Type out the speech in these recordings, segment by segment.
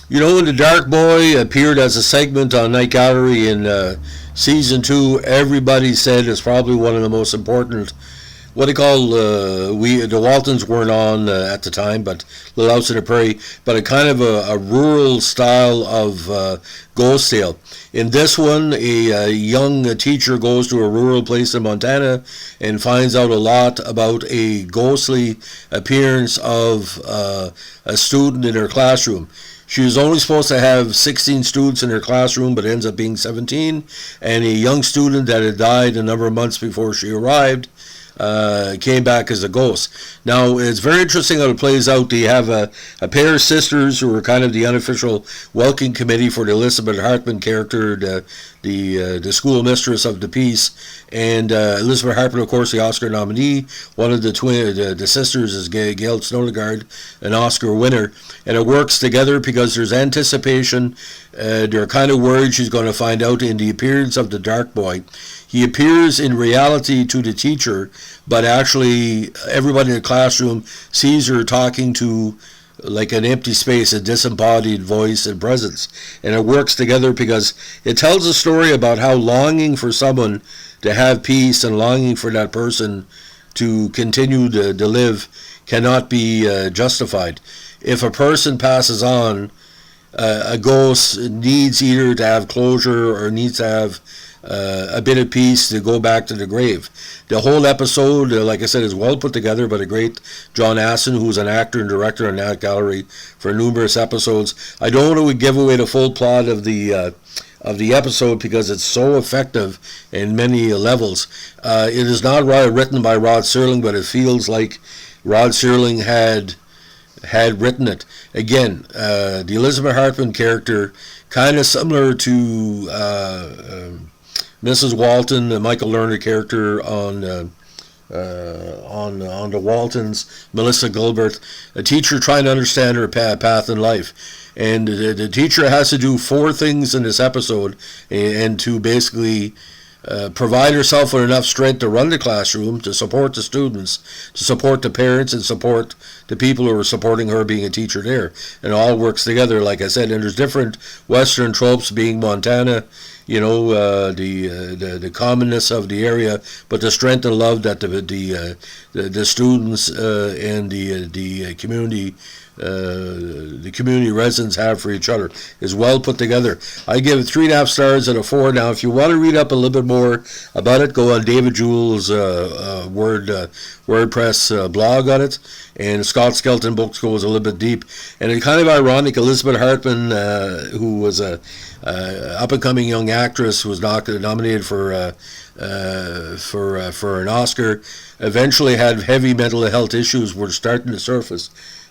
You know, when the Dark Boy appeared as a segment on Night Gallery in season 2, everybody said it's probably one of the most important. What they call the Waltons weren't on at the time, but Little House on the Prairie, but a kind of a rural style of ghost tale. In this one, a young teacher goes to a rural place in Montana and finds out a lot about a ghostly appearance of a student in her classroom. She was only supposed to have 16 students in her classroom, but ends up being 17. And a young student that had died a number of months before she arrived came back as a ghost. Now, it's very interesting how it plays out. They have a pair of sisters who are kind of the unofficial welcoming committee for the Elizabeth Hartman character, the school mistress of the piece. And Elizabeth Hartman, of course, the Oscar nominee. One of the sisters is Gail Snodegard, an Oscar winner. And it works together because there's anticipation. They're kind of worried she's going to find out in the appearance of the Dark Boy. He appears in reality to the teacher, but actually everybody in the classroom sees her talking to like an empty space, a disembodied voice and presence. And it works together because it tells a story about how longing for someone to have peace and longing for that person to continue to live cannot be justified. If a person passes on, a ghost needs either to have closure or needs to have a bit of peace to go back to the grave. The whole episode, like I said, is well put together by the great John Astin, who's an actor and director on Night Gallery for numerous episodes. I don't want to give away the full plot of the episode because it's so effective in many levels. It is not written by Rod Serling, but it feels like Rod Serling had written it. Again, the Elizabeth Hartman character, kind of similar to Mrs. Walton, the Michael Lerner character on the Waltons, Melissa Gilbert, a teacher trying to understand her path in life. And the teacher has to do 4 things in this episode and to basically provide herself with enough strength to run the classroom, to support the students, to support the parents, and support the people who are supporting her being a teacher there. And it all works together, like I said. And there's different Western tropes, being Montana, you know, the commonness of the area, but the strength and love that the students and the community residents have for each other is well put together. I give it 3.5 stars out of 4. Now, if you want to read up a little bit more about it, go on David Jewell's WordPress blog on it, and Scott Skelton Books goes a little bit deep. And it's kind of ironic, Elizabeth Hartman, who was a up-and-coming young actress who was nominated for an Oscar, eventually had heavy mental health issues were starting to surface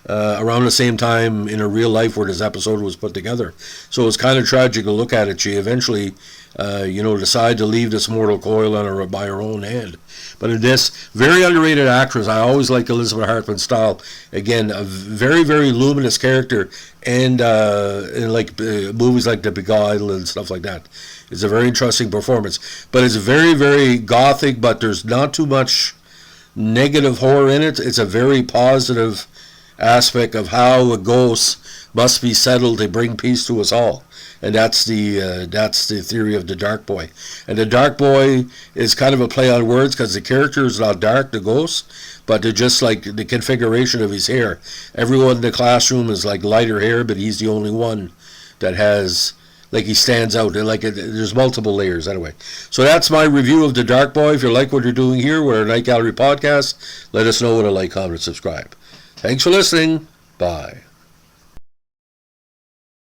around the same time in her real life where this episode was put together. So it's kind of tragic to look at it. She eventually decided to leave this mortal coil on her by her own hand. But in this, very underrated actress. I always liked Elizabeth Hartman's style. Again, a very, very luminous character, and in movies like The Beguiled and stuff like that. It's a very interesting performance. But it's very, very gothic, but there's not too much negative horror in it. It's a very positive aspect of how a ghost must be settled to bring peace to us all. And that's the theory of the Dark Boy. And the Dark Boy is kind of a play on words because the character is not dark, the ghost, but they're just like the configuration of his hair. Everyone in the classroom is like lighter hair, but he's the only one that has, like, he stands out. There's multiple layers anyway. So that's my review of the Dark Boy. If you like what you're doing here, we're a Night Gallery podcast. Let us know with a like, comment, subscribe. Thanks for listening. Bye.